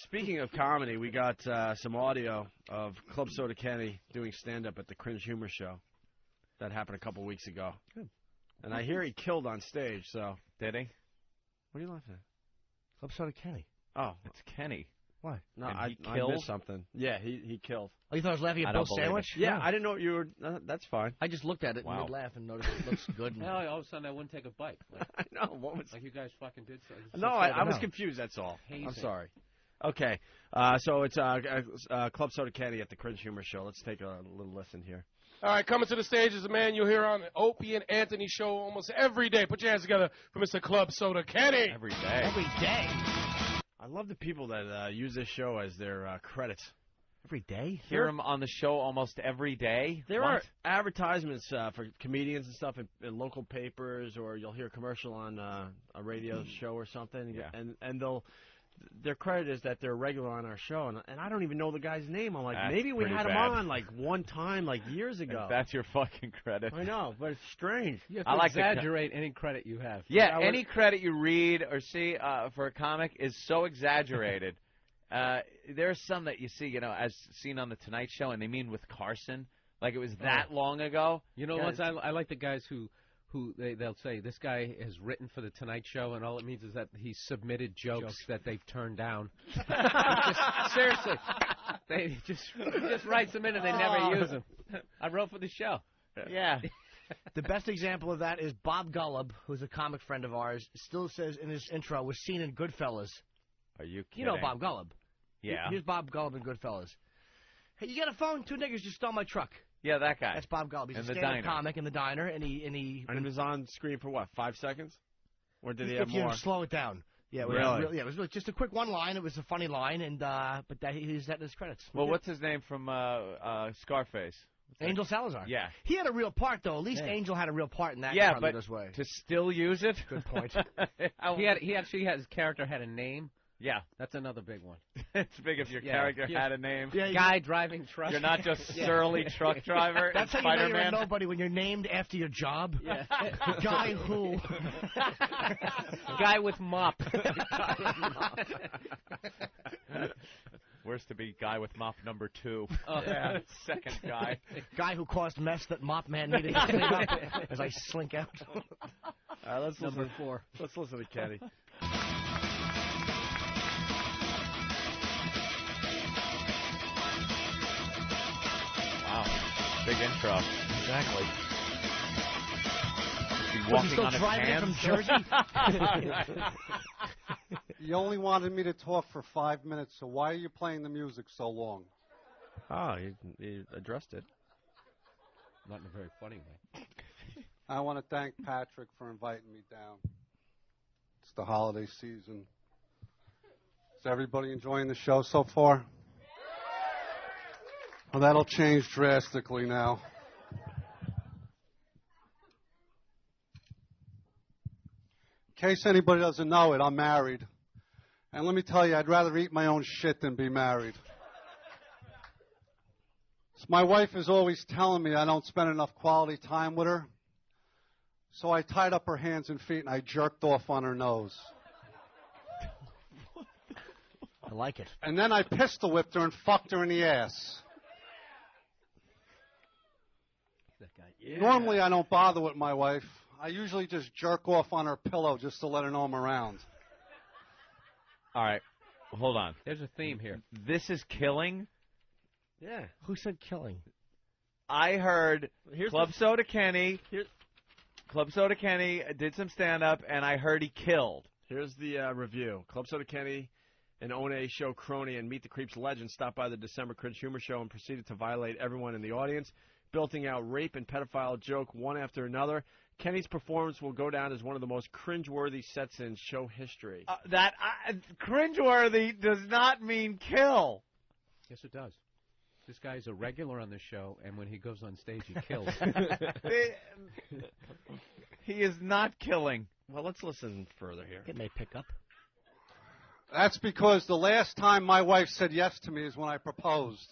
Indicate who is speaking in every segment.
Speaker 1: Speaking of comedy, we got some audio of Club Soda Kenny doing stand-up at the Cringe Humor Show. That happened a couple weeks ago.
Speaker 2: Good.
Speaker 1: And I hear he killed on stage, so.
Speaker 3: Did he?
Speaker 1: What are you laughing at?
Speaker 2: Club Soda Kenny.
Speaker 1: Oh.
Speaker 3: It's Kenny.
Speaker 2: Why?
Speaker 1: No,
Speaker 3: I
Speaker 1: missed something. Yeah, he killed.
Speaker 2: Oh, you thought I was laughing at Bill's sandwich?
Speaker 1: Yeah, I didn't know what you were. That's fine.
Speaker 2: I just looked at it and mid-laugh and noticed it looks good.
Speaker 4: Hell, all of a sudden I wouldn't take a bite. Like,
Speaker 1: I know. What was...
Speaker 4: Like you guys fucking did something.
Speaker 1: No, I was confused, that's all.
Speaker 4: Hazing.
Speaker 1: I'm sorry. Okay, so it's Club Soda Kenny at the Cringe Humor Show. Let's take a little listen here.
Speaker 5: All right, coming to the stage is a man you'll hear on the Opie and Anthony show almost every day. Put your hands together for Mr. Club Soda Kenny.
Speaker 3: Every day.
Speaker 2: Every day.
Speaker 1: I love the people that use this show as their credits.
Speaker 2: Every day?
Speaker 3: Hear him on the show almost every day?
Speaker 1: There are advertisements for comedians and stuff in local papers, or you'll hear a commercial on a radio show or something, and their credit is that they're regular on our show, and I don't even know the guy's name. I'm like, maybe we had him on like one time, like years ago.
Speaker 3: And that's your fucking credit.
Speaker 1: I know, but it's strange.
Speaker 4: You have to exaggerate any credit you have.
Speaker 3: Yeah, any credit you read or see for a comic is so exaggerated. There's some that you see, as seen on The Tonight Show, and they mean with Carson, like it was that long ago.
Speaker 4: You know what? I like the guys who they'll say, this guy has written for The Tonight Show, and all it means is that he's submitted jokes that they've turned down. Seriously. They just writes them in and they never use them. I wrote for the show.
Speaker 3: Yeah.
Speaker 2: The best example of that is Bob Gullub, who's a comic friend of ours, still says in his intro, was seen in Goodfellas.
Speaker 3: Are you kidding?
Speaker 2: You know Bob Gullub.
Speaker 3: Yeah.
Speaker 2: Here's Bob Gullub in Goodfellas. Hey, you got a phone? Two niggas just stole my truck.
Speaker 3: Yeah, that guy.
Speaker 2: That's Bob Gullub. He's a stand-up comic in the diner, and he
Speaker 1: was on screen for what, 5 seconds? Or did he have
Speaker 2: if you
Speaker 1: more?
Speaker 2: Slow it down. Yeah,
Speaker 1: really?
Speaker 2: It was just a quick one line. It was a funny line, and but he's at his credits.
Speaker 3: Well, what's his name from Scarface?
Speaker 2: Angel Salazar.
Speaker 3: Yeah.
Speaker 2: He had a real part, though. At least Angel had a real part in that.
Speaker 3: Yeah, but
Speaker 2: way.
Speaker 3: To still use it?
Speaker 2: Good point.
Speaker 4: His character had a name.
Speaker 3: Yeah.
Speaker 4: That's another big one.
Speaker 3: It's big if your character had a name.
Speaker 4: Yeah, guy driving truck.
Speaker 3: You're not just surly truck driver.
Speaker 2: That's how you know you're a nobody, when you're named after your job.
Speaker 4: Yeah.
Speaker 2: Guy who?
Speaker 4: Guy with mop.
Speaker 3: Worse to be guy with mop number 2.
Speaker 4: Oh, yeah.
Speaker 3: Second guy.
Speaker 2: Guy who caused mess that Mop Man needed to clean up as I slink out.
Speaker 1: All right, let's
Speaker 4: Number 4.
Speaker 1: Let's listen to Kenny.
Speaker 3: Wow. Big intro.
Speaker 2: Exactly.
Speaker 3: Was
Speaker 2: he still driving in from Jersey?
Speaker 6: You only wanted me to talk for 5 minutes, so why are you playing the music so long?
Speaker 1: Oh, he addressed it.
Speaker 4: Not in a very funny way.
Speaker 6: I want to thank Patrick for inviting me down. It's the holiday season. Is everybody enjoying the show so far? Well, that'll change drastically now. In case anybody doesn't know it, I'm married. And let me tell you, I'd rather eat my own shit than be married. So my wife is always telling me I don't spend enough quality time with her. So I tied up her hands and feet and I jerked off on her nose.
Speaker 2: I like it.
Speaker 6: And then I pistol whipped her and fucked her in the ass.
Speaker 4: That guy. Yeah.
Speaker 6: Normally I don't bother with my wife. I usually just jerk off on her pillow just to let her know I'm around.
Speaker 3: All right. Hold on.
Speaker 4: There's a theme here.
Speaker 3: This is killing?
Speaker 2: Yeah. Who said killing?
Speaker 3: I heard Club Soda Kenny did some stand-up, and I heard he killed.
Speaker 1: Here's the review. Club Soda Kenny, an One show crony and Meet the Creeps legend, stopped by the December Cringe Humor Show and proceeded to violate everyone in the audience, belting out rape and pedophile joke one after another. Kenny's performance will go down as one of the most cringeworthy sets in show history.
Speaker 3: Cringeworthy does not mean kill.
Speaker 4: Yes, it does. This guy's a regular on the show, and when he goes on stage, he kills.
Speaker 3: He is not killing.
Speaker 1: Well, let's listen further here.
Speaker 2: It may pick up.
Speaker 6: That's because the last time my wife said yes to me is when I proposed.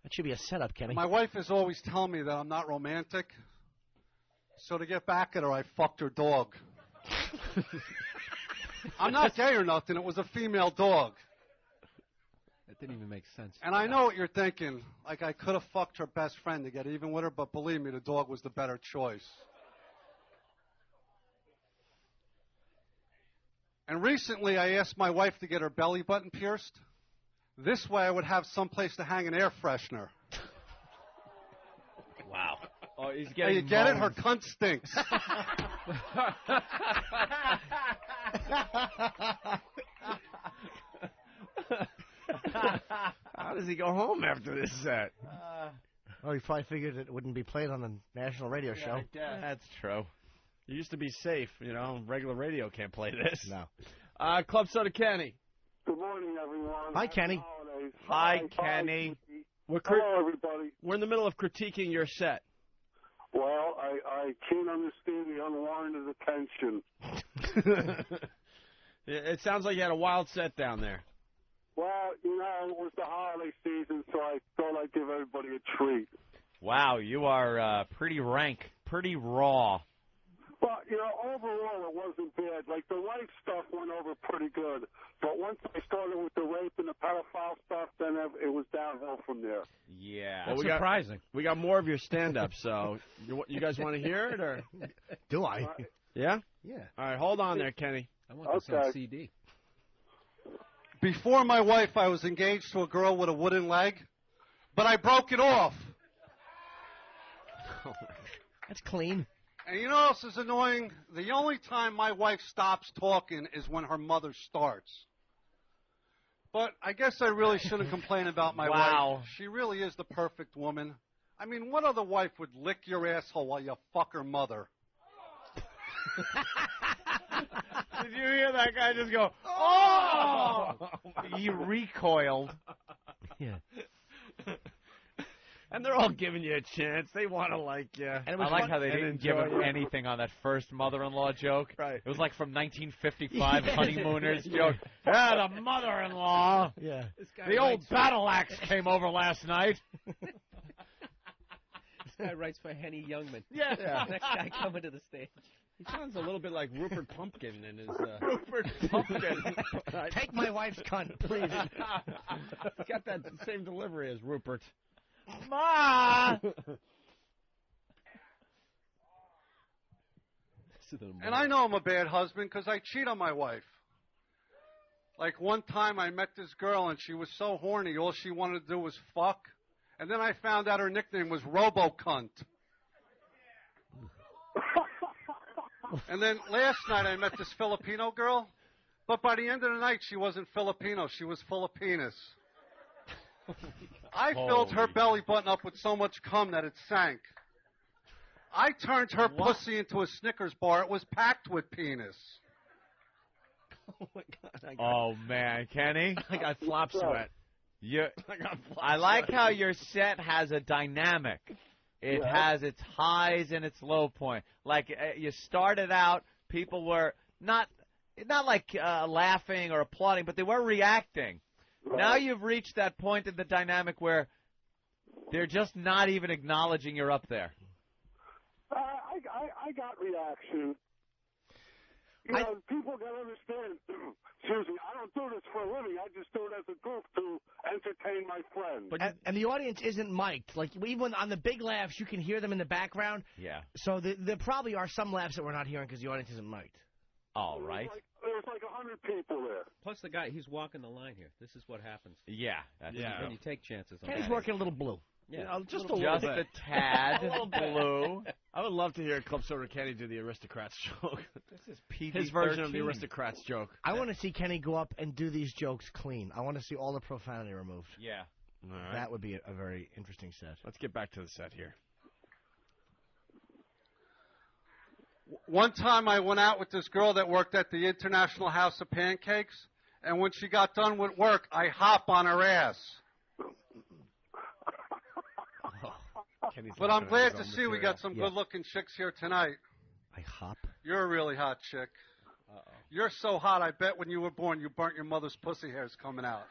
Speaker 2: That should be a setup, Kenny.
Speaker 6: My wife is always telling me that I'm not romantic. So to get back at her, I fucked her dog. I'm not gay or nothing. It was a female dog.
Speaker 4: That didn't even make sense.
Speaker 6: And I know what you're thinking. Like, I could have fucked her best friend to get even with her, but believe me, the dog was the better choice. And recently, I asked my wife to get her belly button pierced. This way, I would have someplace to hang an air freshener.
Speaker 3: Wow. Oh, he's
Speaker 6: Hey,
Speaker 3: getting
Speaker 6: you get it?
Speaker 3: moans.
Speaker 6: Her cunt stinks.
Speaker 1: How does he go home after this set?
Speaker 2: Oh, he probably figured it wouldn't be played on the national radio show.
Speaker 3: That's true.
Speaker 1: You used to be safe, you know. Regular radio can't play this.
Speaker 2: No.
Speaker 1: Club Soda Kenny.
Speaker 7: Good morning, everyone.
Speaker 2: Hi, Kenny.
Speaker 7: Holidays.
Speaker 3: Hi, Kenny.
Speaker 7: Hello, everybody.
Speaker 1: We're in the middle of critiquing your set.
Speaker 7: Well, I can't understand the unwarranted attention.
Speaker 1: It sounds like you had a wild set down there.
Speaker 7: Well, you know, it was the holiday season, so I thought I'd give everybody a treat.
Speaker 3: Wow, you are pretty rank, pretty raw.
Speaker 7: But, you know, overall it wasn't bad. Like, the life stuff went over pretty good. But once I started with the rape and the pedophile stuff, then it was downhill from there.
Speaker 3: Yeah.
Speaker 1: Well,
Speaker 4: Surprising.
Speaker 1: We got more of your stand-up, so you guys want to hear it? Or
Speaker 2: Do I?
Speaker 1: Yeah?
Speaker 2: Yeah.
Speaker 1: All right, hold on there, Kenny.
Speaker 4: I want this on CD.
Speaker 6: Before my wife, I was engaged to a girl with a wooden leg, but I broke it off.
Speaker 2: That's clean.
Speaker 6: And you know what else is annoying? The only time my wife stops talking is when her mother starts. But I guess I really shouldn't complain about my
Speaker 3: Wow.
Speaker 6: wife. She really is the perfect woman. I mean, what other wife would lick your asshole while you fuck her mother?
Speaker 3: Did you hear that guy just go, oh! He recoiled.
Speaker 2: Yeah.
Speaker 1: And they're all giving you a chance. They want to like you.
Speaker 2: And it
Speaker 3: I
Speaker 2: was
Speaker 3: like
Speaker 2: fun-
Speaker 3: how they
Speaker 1: and
Speaker 3: didn't give
Speaker 1: enjoy
Speaker 3: him
Speaker 1: it.
Speaker 3: anything on that first mother-in-law joke.
Speaker 1: Right.
Speaker 3: It was like from 1955
Speaker 2: Yes.
Speaker 3: honeymooners joke. Yeah, the mother-in-law.
Speaker 2: Yeah.
Speaker 3: The old battle axe came over last night.
Speaker 4: This guy writes for Henny Youngman.
Speaker 1: Yeah.
Speaker 4: Next guy coming to the stage.
Speaker 1: He sounds a little bit like Rupert Pumpkin in his.
Speaker 3: Rupert Pumpkin.
Speaker 2: Take my wife's cunt, please.
Speaker 1: He's got that same delivery as Rupert.
Speaker 3: Ma!
Speaker 6: And I know I'm a bad husband because I cheat on my wife. Like one time I met this girl and she was so horny, all she wanted to do was fuck. And then I found out her nickname was Robo-Cunt. And then last night I met this Filipino girl, but by the end of the night she wasn't Filipino, she was full of penis. I filled her belly button up with so much cum that it sank. I turned her pussy into a Snickers bar. It was packed with penis.
Speaker 1: Oh my God!
Speaker 3: Oh, man, Kenny.
Speaker 1: I got flop sweat.
Speaker 3: I like how your set has a dynamic. It has its highs and its low point. Like you started out, people were not like laughing or applauding, but they were reacting. Right. Now you've reached that point in the dynamic where they're just not even acknowledging you're up there.
Speaker 7: I got reaction. You know, people got to understand. Excuse me, I don't do this for a living. I just do it as a goof to entertain my friends.
Speaker 2: And the audience isn't mic'd. Like, even on the big laughs, you can hear them in the background.
Speaker 3: Yeah.
Speaker 2: So there probably are some laughs that we're not hearing because the audience isn't mic'd.
Speaker 3: All right.
Speaker 7: There's like 100 people there.
Speaker 4: Plus the guy, he's walking the line here. This is what happens.
Speaker 3: Yeah. That's
Speaker 4: When you take chances on
Speaker 2: Kenny's
Speaker 4: that.
Speaker 2: working a little blue.
Speaker 3: Yeah,
Speaker 1: just a
Speaker 3: just
Speaker 1: little bit.
Speaker 3: a tad blue.
Speaker 1: I would love to hear Club Soda Kenny do the Aristocrats joke.
Speaker 3: This is PG-13.
Speaker 1: His version of the Aristocrats joke.
Speaker 2: I want to see Kenny go up and do these jokes clean. I want to see all the profanity removed.
Speaker 3: Yeah.
Speaker 1: All right.
Speaker 2: That would be a very interesting set.
Speaker 1: Let's get back to the set here.
Speaker 6: One time I went out with this girl that worked at the International House of Pancakes, and when she got done with work, I hop on her ass. But I'm glad to see we got some good-looking chicks here tonight.
Speaker 2: I hop?
Speaker 6: You're a really hot chick.
Speaker 3: Uh-oh.
Speaker 6: You're so hot, I bet when you were born, you burnt your mother's pussy hairs coming out.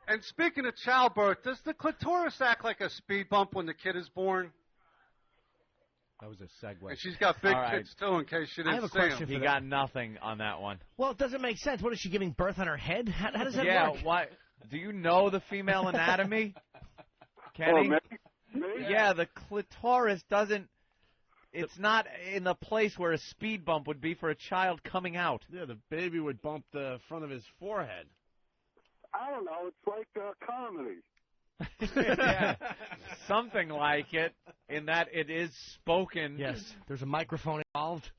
Speaker 6: And speaking of childbirth, does the clitoris act like a speed bump when the kid is born?
Speaker 4: That was a segue.
Speaker 6: And she's got big
Speaker 3: All right.
Speaker 6: kids, too, in case you
Speaker 2: I
Speaker 6: didn't
Speaker 2: have a
Speaker 6: see
Speaker 2: question
Speaker 6: them.
Speaker 2: for
Speaker 3: He
Speaker 2: that.
Speaker 3: got nothing on that one.
Speaker 2: Well, it doesn't make sense. What, is she giving birth on her head? How does that
Speaker 3: Yeah,
Speaker 2: work?
Speaker 3: why? Do you know the female anatomy,
Speaker 7: Oh,
Speaker 3: Kenny?
Speaker 7: me?
Speaker 3: Yeah, the clitoris doesn't. It's not in the place where a speed bump would be for a child coming out.
Speaker 1: Yeah, the baby would bump the front of his forehead.
Speaker 7: I don't know. It's like comedy.
Speaker 3: Yeah, something like it, in that it is spoken.
Speaker 2: Yes, there's a microphone involved.